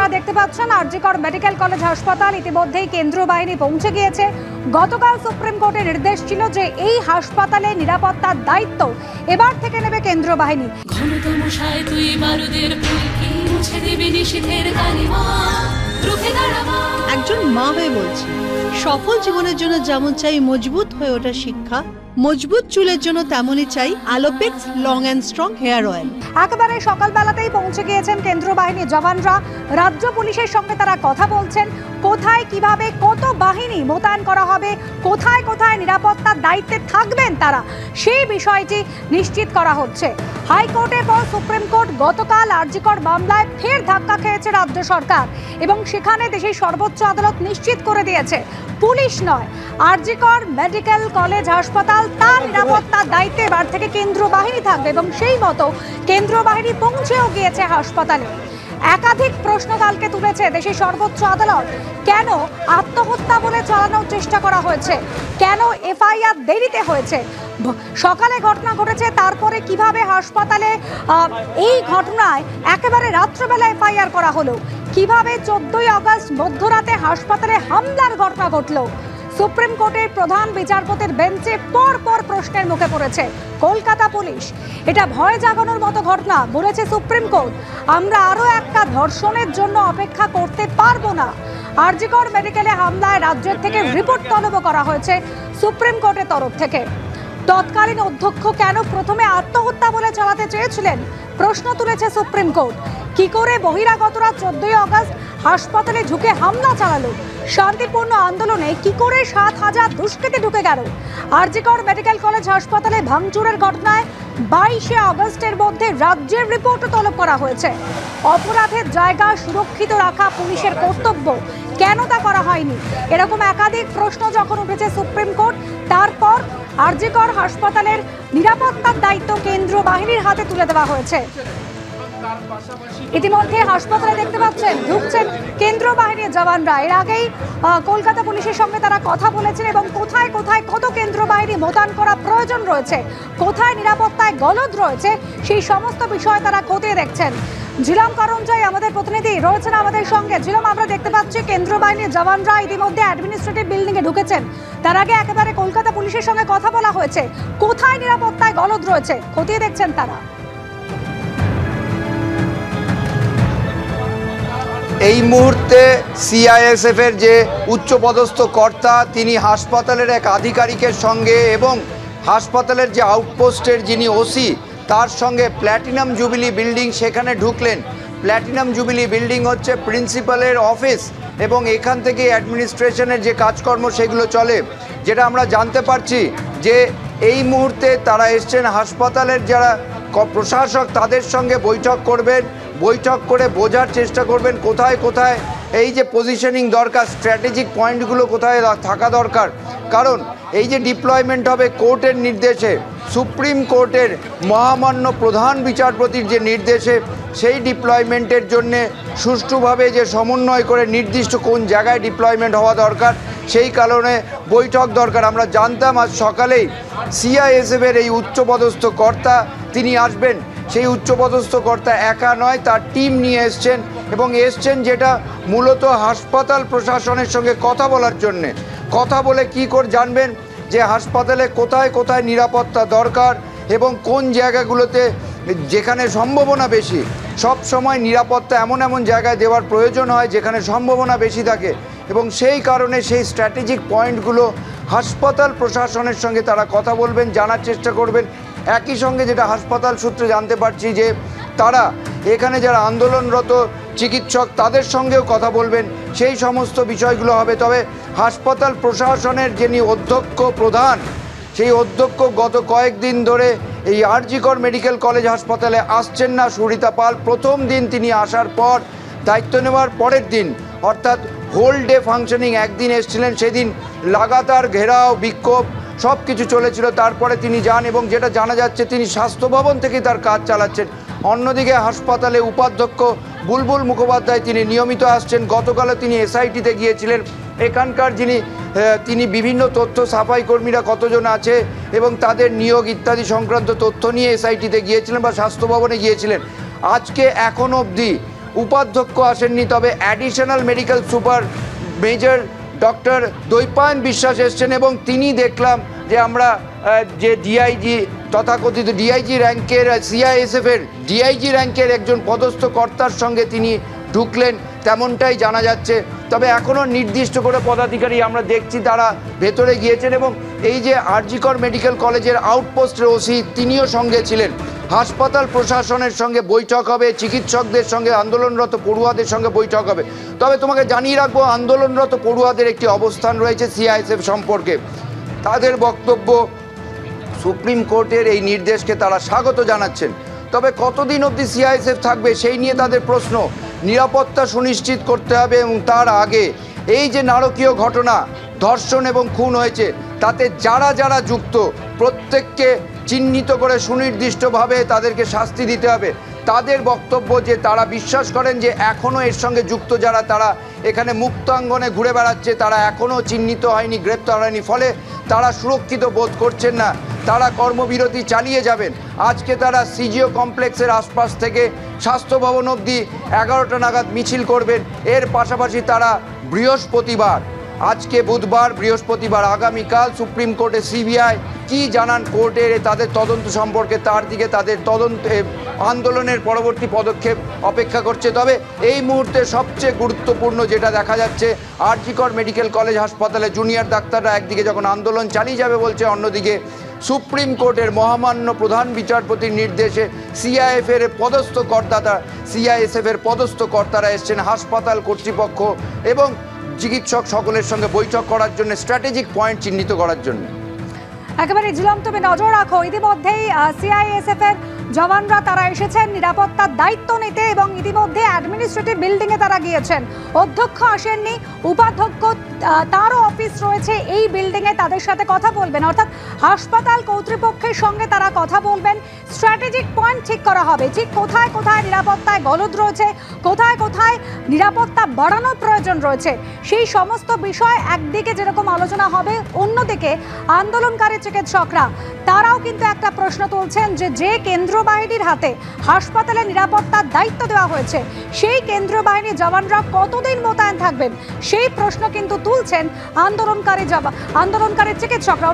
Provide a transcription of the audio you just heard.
আপনারা দেখতে পাচ্ছেন আরজিকর মেডিকেল কলেজ হাসপাতাল ইতিমধ্যেই কেন্দ্রীয় বাহিনী পৌঁছে গিয়েছে। গতকাল সুপ্রিম কোর্টের নির্দেশ ছিল যে এই হাসপাতালে নিরাপত্তার দায়িত্ব এবার থেকে নেবে কেন্দ্রীয় বাহিনী। একজন মা হয়ে বলছি, সফল জীবনের জন্য যেমন চাই মজবুত হয়ে ওঠা শিক্ষা, মজবুত চুলের জন্য তেমনই চাই Alopex long and strong hair oil. একেবারে সকালবেলাতেই পৌঁছে গিয়েছেন কেন্দ্রীয় বাহিনীর জওয়ানরা। রাজ্য পুলিশের সঙ্গে তারা কথা বলছেন, কোথায় কিভাবে কত বাহিনী মোতায়েন করা হবে, কোথায় কোথায় নিরাপত্তার দায়িত্বে থাকবেন তারা, সেই বিষয়টি নিশ্চিত করা হচ্ছে। হাইকোর্টের পর সুপ্রিম কোর্ট গতকাল আরজিকর মামলায় ফের ধাক্কা খেয়েছে রাজ্য সরকার এবং সেখানে দেশের সর্বোচ্চ আদালত নিশ্চিত করে দিয়েছে পুলিশ নয়, আরজিকর মেডিকেল কলেজ হাসপাতাল তার নিরাপত্তার দায়িত্বে এবার থেকে কেন্দ্রীয় বাহিনী থাকবে এবং সেই মতো কেন্দ্রীয় বাহিনী পৌঁছেও গিয়েছে হাসপাতালে। একাধিক প্রশ্ন কালকে তুলেছে দেশের সর্বোচ্চ আদালত। কেন আত্মহত্যা বলে চালানোর চেষ্টা করা হয়েছে, কেন এফআইআর দেরিতে হয়েছে, সকালে ঘটনা ঘটেছে তারপরে কিভাবে হাসপাতালে এই ঘটনায় একেবারে রাত্রবেলা এফআইআর করা হলো, কিভাবে 14ই আগস্ট মধ্যরাতে হাসপাতালে হামলার ঘটনা ঘটলো। সুপ্রিম কোর্টের প্রধান বিচারপতির বেঞ্চে পর প্রশ্নের মুখে পড়েছে কলকাতা পুলিশ। এটা ভয় জাগানোর মতো ঘটনা বলেছে সুপ্রিম কোর্ট। আমরা আরো একটা ধর্ষণের জন্য অপেক্ষা করতে পারবো না। আরজিকর মেডিকেলে হামলায় রাজ্যের থেকে রিপোর্ট তলব করা হয়েছে সুপ্রিম কোর্টের তরফ থেকে। তৎকালীন অধ্যক্ষ কেন প্রথমে আত্মহত্যা বলে চালাতে চেয়েছিলেন প্রশ্ন তুলেছে সুপ্রিম কোর্ট। কি করে বহিরাগতরা 14ই আগস্ট হাসপাতালে ঢুকে হামলা চালালো, শান্তিপূর্ণ আন্দোলনে কি করে 7,000 দুষ্কৃতী ঢুকে গেল। আরজিকর মেডিকেল কলেজ হাসপাতালে ভাঙচুরের ঘটনায় 22শে আগস্টের মধ্যে রাজ্যের রিপোর্টও তলব করা হয়েছে। অপরাধের জায়গা সুরক্ষিত রাখা পুলিশের কর্তব্য, কেন তা করা হয়নি, এরকম একাধিক প্রশ্ন যখন উঠেছে সুপ্রিম কোর্ট, তারপর আরজিকর হাসপাতালের নিরাপত্তার দায়িত্ব কেন্দ্রীয় বাহিনীর হাতে তুলে দেওয়া হয়েছে। ইতিমধ্যে হাসপাতালে দেখতে পাচ্ছেন ঢুকছেন কেন্দ্রীয় বাহিনীর জওয়ানরা। এর আগেই কলকাতা পুলিশের সঙ্গে তারা কথা বলেছেন এবং কোথায় কোথায় কত কেন্দ্রীয় বাহিনী মোতায়েন করা প্রয়োজন রয়েছে, কোথায় নিরাপত্তায় গলদ রয়েছে, সেই সমস্ত বিষয় তারা খতিয়ে দেখছেন। ঝিলাম করঞ্জাই আমাদের প্রতিনিধি রয়েছেন আমাদের সঙ্গে। ঝিলাম, আমরা দেখতে পাচ্ছি কেন্দ্রীয় বাহিনীর জওয়ানরা ইতিমধ্যে অ্যাডমিনিস্ট্রেটিভ বিল্ডিং এ ঢুকেছেন। তার আগে একেবারে কলকাতা পুলিশের সঙ্গে কথা বলা হয়েছে, কোথায় নিরাপত্তায় গলদ রয়েছে খতিয়ে দেখছেন তারা। এই মুহূর্তে সিআইএসএফ এর যে উচ্চপদস্থ কর্তা তিনি হাসপাতালের এক আধিকারিকের সঙ্গে এবং হাসপাতালের যে আউটপোস্টের যিনি ওসি তার সঙ্গে প্ল্যাটিনাম জুবিলি বিল্ডিং সেখানে ঢুকলেন। প্ল্যাটিনাম জুবিলি বিল্ডিং হচ্ছে প্রিন্সিপালের অফিস এবং এখান থেকে অ্যাডমিনিস্ট্রেশনের যে কাজকর্ম সেগুলো চলে। যেটা আমরা জানতে পারছি যে এই মুহূর্তে তারা এসছেন হাসপাতালের যারা প্রশাসক তাদের সঙ্গে বৈঠক করবেন, বৈঠক করে বোঝার চেষ্টা করবেন কোথায় কোথায় এই যে পজিশনিং দরকার, স্ট্র্যাটেজিক পয়েন্টগুলো কোথায় থাকা দরকার। কারণ এই যে ডিপ্লয়মেন্ট হবে কোর্টের নির্দেশে, সুপ্রিম কোর্টের মহামান্য প্রধান বিচারপতির যে নির্দেশে, সেই ডিপ্লয়মেন্টের জন্যে সুষ্ঠুভাবে যে সমন্বয় করে নির্দিষ্ট কোন জায়গায় ডিপ্লয়মেন্ট হওয়া দরকার সেই কারণে বৈঠক দরকার। আমরা জানতাম আজ সকালেই সিআইএসএফের এই উচ্চপদস্থ কর্তা তিনি আসবেন। সেই উচ্চপদস্থ কর্তা একা নয়, তার টিম নিয়ে এসছেন এবং এসছেন যেটা মূলত হাসপাতাল প্রশাসনের সঙ্গে কথা বলার জন্যে। কথা বলে কী করে জানবেন যে হাসপাতালে কোথায় কোথায় নিরাপত্তা দরকার এবং কোন জায়গাগুলোতে যেখানে সম্ভাবনা বেশি। সব সময় নিরাপত্তা এমন এমন জায়গায় দেওয়ার প্রয়োজন হয় যেখানে সম্ভাবনা বেশি থাকে এবং সেই কারণে সেই স্ট্র্যাটেজিক পয়েন্টগুলো হাসপাতাল প্রশাসনের সঙ্গে তারা কথা বলবেন, জানার চেষ্টা করবেন। একই সঙ্গে যেটা হাসপাতাল সূত্রে জানতে পারছি যে তারা এখানে যারা আন্দোলনরত চিকিৎসক তাদের সঙ্গেও কথা বলবেন, সেই সমস্ত বিষয়গুলো হবে। তবে হাসপাতাল প্রশাসনের যিনি অধ্যক্ষ প্রধান, সেই অধ্যক্ষ গত কয়েকদিন ধরে এই আরজিকর মেডিকেল কলেজ হাসপাতালে আসছেন না। সুরিতা পাল প্রথম দিন তিনি আসার পর দায়িত্ব নেওয়ার পরের দিন অর্থাৎ হোল ডে ফাংশনিং একদিন এসেছিলেন, সেদিন লাগাতার ঘেরাও বিক্ষোভ সব কিছু চলেছিল। তারপরে তিনি যান এবং যেটা জানা যাচ্ছে তিনি স্বাস্থ্য ভবন থেকে তার কাজ চালাচ্ছেন। অন্যদিকে হাসপাতালে উপাধ্যক্ষ বুলবুল মুখোপাধ্যায় তিনি নিয়মিত আসছেন। গতকালও তিনি এসআইটিতে গিয়েছিলেন। এখানকার তিনি বিভিন্ন তথ্য, সাফাই কর্মীরা কতজন আছে এবং তাদের নিয়োগ ইত্যাদি সংক্রান্ত তথ্য নিয়ে এসআইটিতে গিয়েছিলেন বা স্বাস্থ্য ভবনে গিয়েছিলেন। আজকে এখন অবধি উপাধ্যক্ষ আসেননি, তবে additional medical super major doctor Dwaipayan Biswas এসছেন এবং তিনি দেখলাম যে আমরা যে ডিআইজি তথাকথিত ডিআইজি র্যাঙ্কের সিআইএসএফের ডিআইজি র্যাঙ্কের একজন পদস্থ কর্তার সঙ্গে তিনি ঢুকলেন তেমনটাই জানা যাচ্ছে। তবে এখনও নির্দিষ্ট করে পদাধিকারী আমরা দেখছি তারা ভেতরে গিয়েছেন এবং এই যে আরজিকর মেডিকেল কলেজের আউটপোস্টের ওসি তিনিও সঙ্গে ছিলেন। হাসপাতাল প্রশাসনের সঙ্গে বৈঠক হবে, চিকিৎসকদের সঙ্গে, আন্দোলনরত পড়ুয়াদের সঙ্গে বৈঠক হবে। তবে তোমাকে জানিয়ে রাখবো, আন্দোলনরত পড়ুয়াদের একটি অবস্থান রয়েছে সিআইএসএফ সম্পর্কে। তাদের বক্তব্য, সুপ্রিম কোর্টের এই নির্দেশকে তারা স্বাগত জানাচ্ছেন। তবে কতদিন অবধি সিআইএসএফ থাকবে সেই নিয়ে তাদের প্রশ্ন। নিরাপত্তা সুনিশ্চিত করতে হবে এবং তার আগে এই যে নারকীয় ঘটনা, ধর্ষণ এবং খুন হয়েছে, তাতে যারা যারা যুক্ত প্রত্যেককে চিহ্নিত করে সুনির্দিষ্টভাবে তাদেরকে শাস্তি দিতে হবে। তাদের বক্তব্য যে তারা বিশ্বাস করেন যে এখনও এর সঙ্গে যুক্ত যারা, তারা এখানে মুক্তাঙ্গনে ঘুরে বেড়াচ্ছে, তারা এখনও চিহ্নিত হয়নি, গ্রেপ্তার হয়নি, ফলে তারা সুরক্ষিত বোধ করছেন না। তারা কর্মবিরতি চালিয়ে যাবেন। আজকে তারা সিজিও কমপ্লেক্সের আশপাশ থেকে স্বাস্থ্য ভবন অবধি 11টা নাগাদ মিছিল করবেন। এর পাশাপাশি তারা বৃহস্পতিবার, আজকে বুধবার, বৃহস্পতিবার আগামীকাল সুপ্রিম কোর্টে সিবিআই কি জানান কোর্টের তাদের তদন্ত সম্পর্কে, তার দিকে তাদের তদন্তে আন্দোলনের পরবর্তী পদক্ষেপ অপেক্ষা করছে। তবে এই মুহূর্তে সবচেয়ে গুরুত্বপূর্ণ যেটা দেখা যাচ্ছে, আরজিকর মেডিকেল কলেজ হাসপাতালে জুনিয়র ডাক্তাররা একদিকে যখন আন্দোলন চালিয়ে যাবে বলছে, অন্যদিকে সুপ্রিম কোর্টের মহামান্য প্রধান বিচারপতির নির্দেশে সিআইএসএফের পদস্থ কর্তারা এসছেন হাসপাতাল কর্তৃপক্ষ এবং চিকিৎসক সকলের সঙ্গে বৈঠক করার জন্য, স্ট্র্যাটেজিক পয়েন্ট চিহ্নিত করার জন্য। একেবারে ঝিলম, তুমি নজর রাখো, ইতিমধ্যেই সিআইএসএফ এর জওয়ানরা তারা এসেছেন নিরাপত্তার দায়িত্ব নিতে এবং ইতিমধ্যে অ্যাডমিনিস্ট্রেটিভ বিল্ডিংয়ে তারা গিয়েছেন। অধ্যক্ষ আসেননি, উপাধ্যক্ষ তারও অফিস রয়েছে এই বিল্ডিংয়ে, তাদের সাথে কথা বলবেন, অর্থাৎ হাসপাতাল কর্তৃপক্ষের সঙ্গে তারা কথা বলবেন। স্ট্র্যাটেজিক পয়েন্ট ঠিক করা হবে, ঠিক কোথায় কোথায় নিরাপত্তায় গলদ রয়েছে, কোথায় কোথায় নিরাপত্তা বাড়ানোর প্রয়োজন রয়েছে, সেই সমস্ত বিষয় একদিকে যেরকম আলোচনা হবে, অন্যদিকে আন্দোলনকারী চিকিৎসকরা তারাও কিন্তু একটা প্রশ্ন তুলছেন যে কেন্দ্রীয় বাহিনীর হাতে হাসপাতালে নিরাপত্তার দায়িত্ব দেওয়া হয়েছে, সেই কেন্দ্রীয় বাহিনীর জওয়ানরা কতদিন মোতায়েন থাকবেন সেই প্রশ্ন কিন্তু তুলছেন আন্দোলনকারী চিকিৎসকরা।